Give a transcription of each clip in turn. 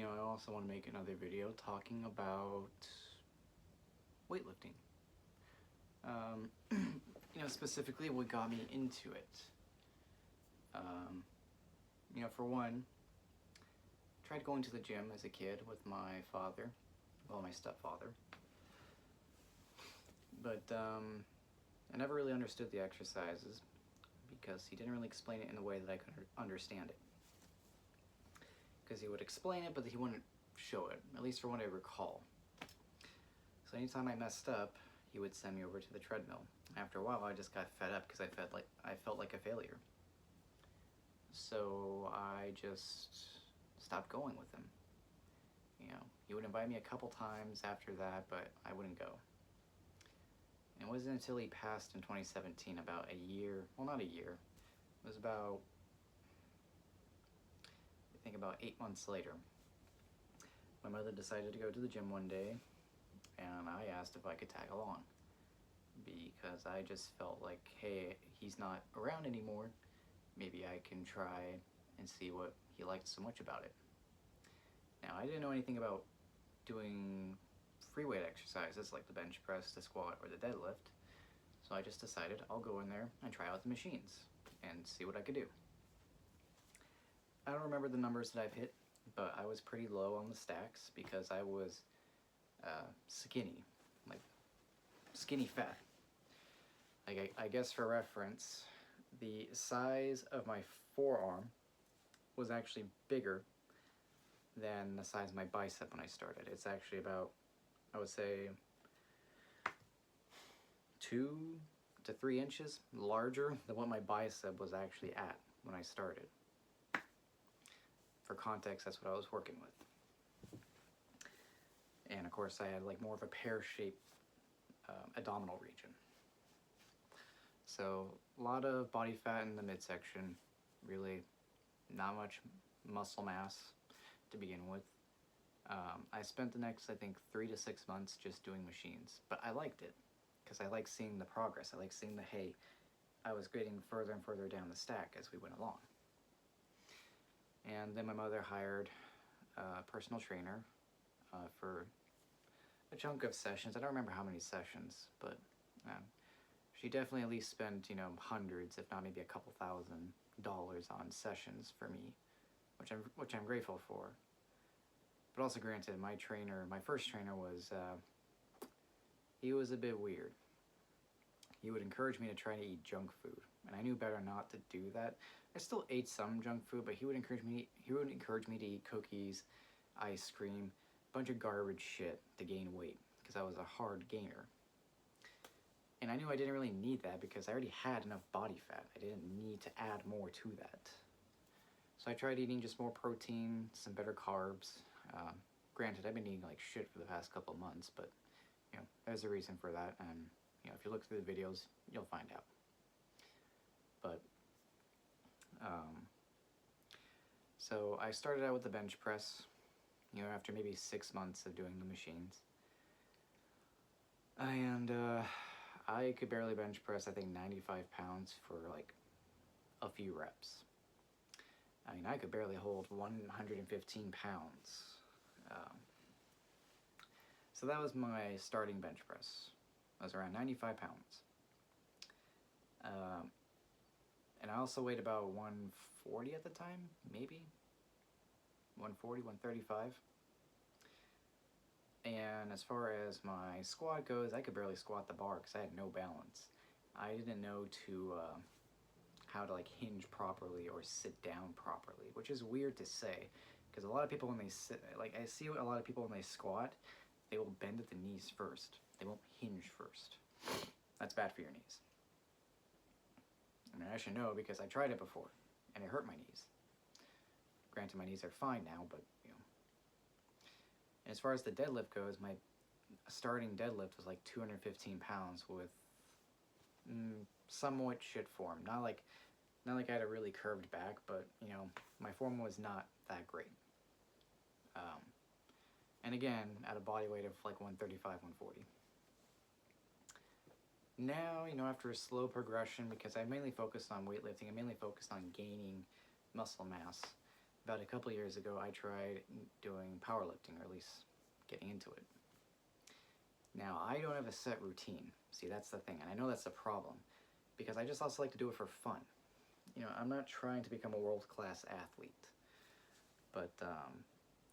I also want to make another video talking about weightlifting. Specifically what got me into it. For one, tried going to the gym as a kid with my father, well, my stepfather. But I never really understood the exercises because he didn't really explain it in a way that I could understand it. Because he would explain it, but he wouldn't show it, at least from what I recall. So anytime I messed up, he would send me over to the treadmill. After a while, I just got fed up because I felt like a failure. So I just stopped going with him. He would invite me a couple times after that, but I wouldn't go. And it wasn't until he passed in 2017, about a year, well, not a year, it was about 8 months later, my mother decided to go to the gym one day, and I asked if I could tag along, because I just felt like, hey, he's not around anymore, maybe I can try and see what he liked so much about it. Now, I didn't know anything about doing free weight exercises like the bench press, the squat, or the deadlift, so I just decided I'll go in there and try out the machines and see what I could do. I don't remember the numbers that I've hit, but I was pretty low on the stacks because I was skinny, like skinny fat. Like I guess for reference, the size of my forearm was actually bigger than the size of my bicep when I started. It's actually about, I would say, 2 to 3 inches larger than what my bicep was actually at when I started. For context, that's what I was working with. And of course, I had like more of a pear-shaped abdominal region. So a lot of body fat in the midsection, really not much muscle mass to begin with. I spent the next, I think, 3 to 6 months just doing machines, but I liked it because I like seeing the progress. I like seeing the, hey, I was getting further and further down the stack as we went along. And then my mother hired a personal trainer for a chunk of sessions. I don't remember how many sessions, but she definitely at least spent, hundreds, if not maybe a couple $1,000 on sessions for me, which I'm grateful for. But also granted, my first trainer he was a bit weird. He would encourage me to try to eat junk food, and I knew better not to do that. I still ate some junk food, but he would encourage me to eat cookies, ice cream, a bunch of garbage shit to gain weight, because I was a hard gainer. And I knew I didn't really need that because I already had enough body fat. I didn't need to add more to that. So I tried eating just more protein, some better carbs. Granted, I've been eating like shit for the past couple months, but there's a reason for that, and if you look through the videos, you'll find out. But so I started out with the bench press, after maybe 6 months of doing the machines, and I could barely bench press, I think, 95 pounds for like a few reps. I mean, I could barely hold 115 pounds. So that was my starting bench press. I was around 95 pounds. And I also weighed about 140 at the time, maybe. 140, 135. And as far as my squat goes, I could barely squat the bar because I had no balance. I didn't know how to like hinge properly or sit down properly, which is weird to say, because a lot of people when they sit, like I see a lot of people when they squat, they will bend at the knees first. They won't hinge first. That's bad for your knees. I mean, I should know because I tried it before, and it hurt my knees. Granted, my knees are fine now, but And as far as the deadlift goes, my starting deadlift was like 215 pounds with somewhat shit form. Not like I had a really curved back, but my form was not that great. And again, at a body weight of like 135, 140. Now, after a slow progression, because I mainly focused on weightlifting, I mainly focused on gaining muscle mass. About a couple years ago, I tried doing powerlifting, or at least getting into it. Now, I don't have a set routine. See, that's the thing, and I know that's the problem, because I just also like to do it for fun. You know, I'm not trying to become a world-class athlete, but,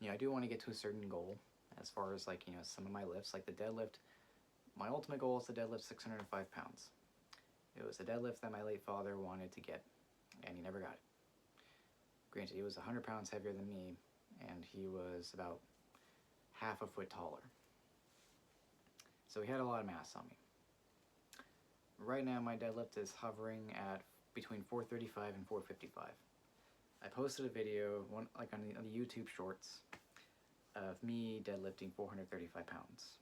you know, I do want to get to a certain goal as far as, like, you know, some of my lifts, like the deadlift. My ultimate goal is to deadlift 605 pounds. It was a deadlift that my late father wanted to get, and he never got it. Granted, he was 100 pounds heavier than me, and he was about half a foot taller. So he had a lot of mass on me. Right now, my deadlift is hovering at between 435 and 455. I posted a video, on the YouTube Shorts, of me deadlifting 435 pounds.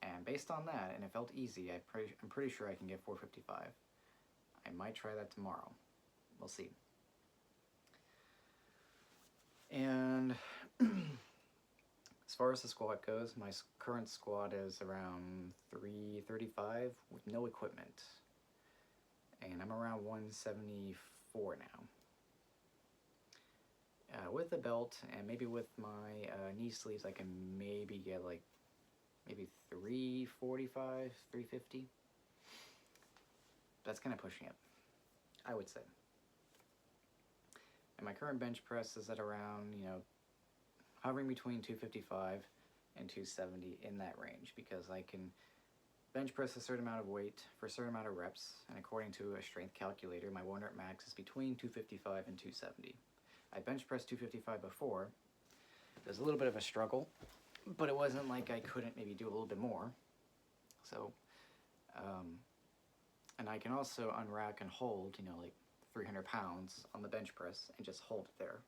And based on that, and it felt easy, I'm pretty sure I can get 455. I might try that tomorrow. We'll see. And as far as the squat goes, my current squat is around 335 with no equipment. And I'm around 174 now. With the belt and maybe with my knee sleeves, I can maybe get like maybe 345, 350. That's kind of pushing it, I would say. And my current bench press is at around, you know, hovering between 255 and 270, in that range, because I can bench press a certain amount of weight for a certain amount of reps, and according to a strength calculator, my 1 rep max is between 255 and 270. I bench pressed 255 before. It was a little bit of a struggle, but it wasn't like I couldn't maybe do a little bit more. So, and I can also unrack and hold, you know, like 300 pounds on the bench press and just hold it there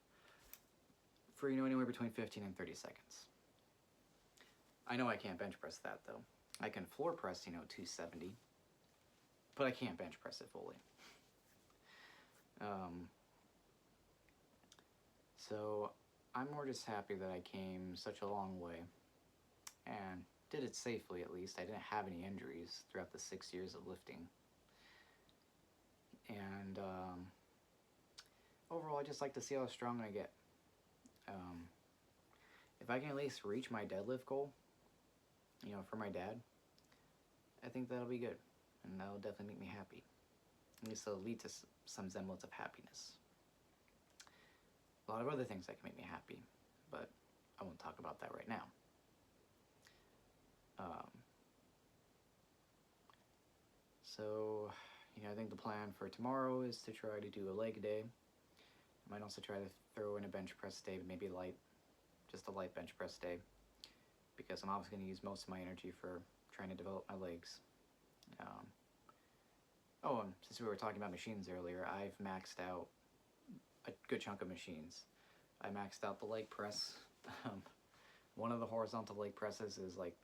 for, you know, anywhere between 15 and 30 seconds. I know I can't bench press that though. I can floor press, you know, 270, but I can't bench press it fully. So I'm more just happy that I came such a long way and did it safely, at least. I didn't have any injuries throughout the 6 years of lifting. And overall, I just like to see how strong I get. If I can at least reach my deadlift goal, you know, for my dad, I think that'll be good. And that'll definitely make me happy. At least it'll lead to some semblance of happiness. A lot of other things that can make me happy, but I won't talk about that right now. So, you know, I think the plan for tomorrow is to try to do a leg day. I might also try to throw in a bench press day, but maybe just a light bench press day, because I'm obviously going to use most of my energy for trying to develop my legs. And since we were talking about machines earlier, I've maxed out a good chunk of machines. I maxed out the leg press. One of the horizontal leg presses is like,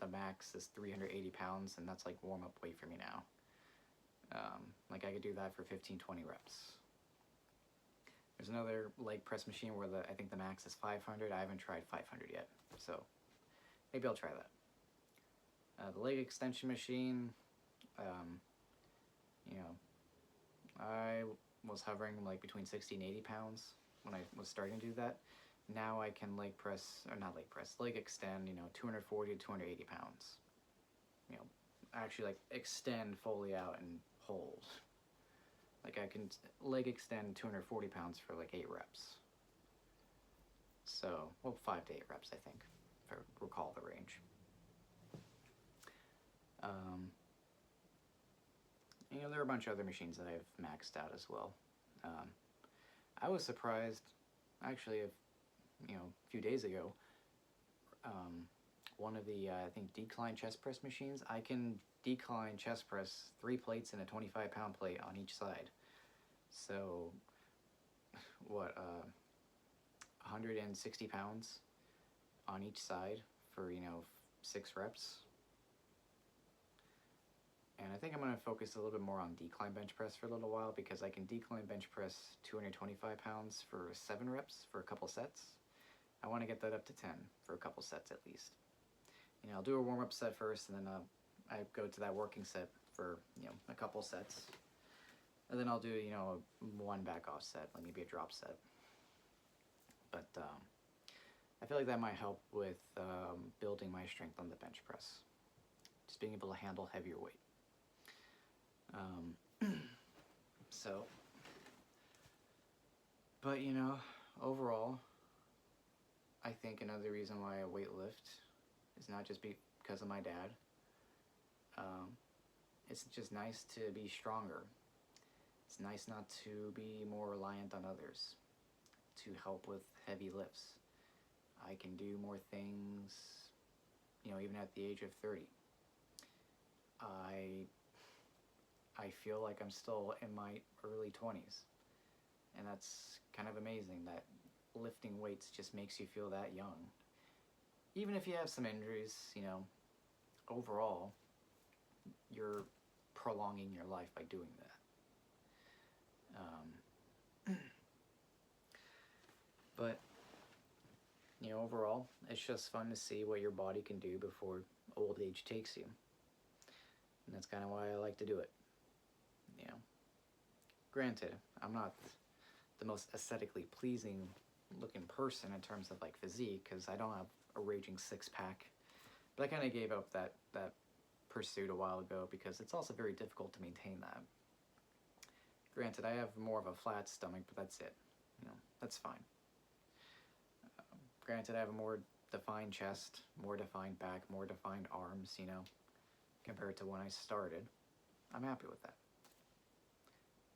the max is 380 pounds, and that's like warm-up weight for me now. Like I could do that for 15, 20 reps. There's another leg press machine where I think the max is 500. I haven't tried 500 yet, so maybe I'll try that. The leg extension machine, you know, I was hovering like between 60 and 80 pounds when I was starting to do that. Now I can leg extend, you know, 240 to 280 pounds. You know, actually like extend fully out and hold. Like I can leg extend 240 pounds for like 8 reps. So, well, 5 to 8 reps, I think, if I recall the range. You know, there are a bunch of other machines that I've maxed out as well. I was surprised, actually, you know, a few days ago, one of the, I think, decline chest press machines, I can decline chest press 3 plates and a 25-pound plate on each side. So, what, 160 pounds on each side for, you know, 6 reps. And I think I'm going to focus a little bit more on decline bench press for a little while, because I can decline bench press 225 pounds for 7 reps for a couple sets. I want to get that up to 10 for a couple sets at least. You know, I'll do a warm-up set first, and then I go to that working set for, you know, a couple sets. And then I'll do, you know, one back off set, like maybe a drop set. But I feel like that might help with building my strength on the bench press. Just being able to handle heavier weight. So, but you know, overall, I think another reason why I weight lift is not just because of my dad. It's just nice to be stronger. It's nice not to be more reliant on others to help with heavy lifts. I can do more things, you know, even at the age of 30. I feel like I'm still in my early 20s. And that's kind of amazing that lifting weights just makes you feel that young. Even if you have some injuries, you know, overall, you're prolonging your life by doing that. But, you know, overall, it's just fun to see what your body can do before old age takes you. And that's kind of why I like to do it. You know, granted, I'm not the most aesthetically pleasing looking person in terms of like physique, because I don't have a raging six-pack. But I kind of gave up that pursuit a while ago because it's also very difficult to maintain that. Granted, I have more of a flat stomach, but that's it. You know, that's fine. Granted, I have a more defined chest, more defined back, more defined arms, you know, compared to when I started. I'm happy with that.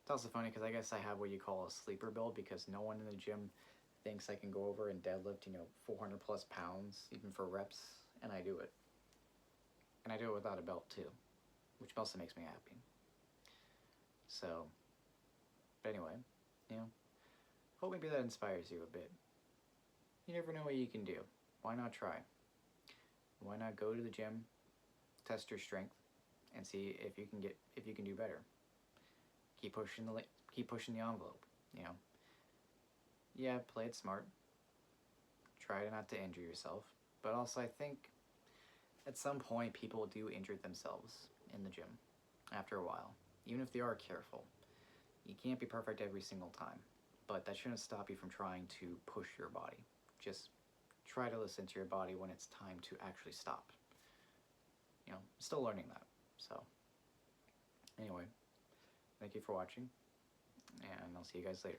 It's also funny because I guess I have what you call a sleeper build, because no one in the gym thinks I can go over and deadlift, you know, 400 plus pounds, even for reps, and I do it. And I do it without a belt too, which also makes me happy. So, but anyway, you know, hope maybe that inspires you a bit. You never know what you can do. Why not try? Why not go to the gym, test your strength, and see if you can do better. Keep pushing the envelope. You know. Yeah, play it smart. Try not to injure yourself, but also I think at some point people do injure themselves in the gym after a while, even if they are careful. You can't be perfect every single time, but that shouldn't stop you from trying to push your body. Just try to listen to your body when it's time to actually stop. You know, I'm still learning that. So, anyway, thank you for watching, and I'll see you guys later.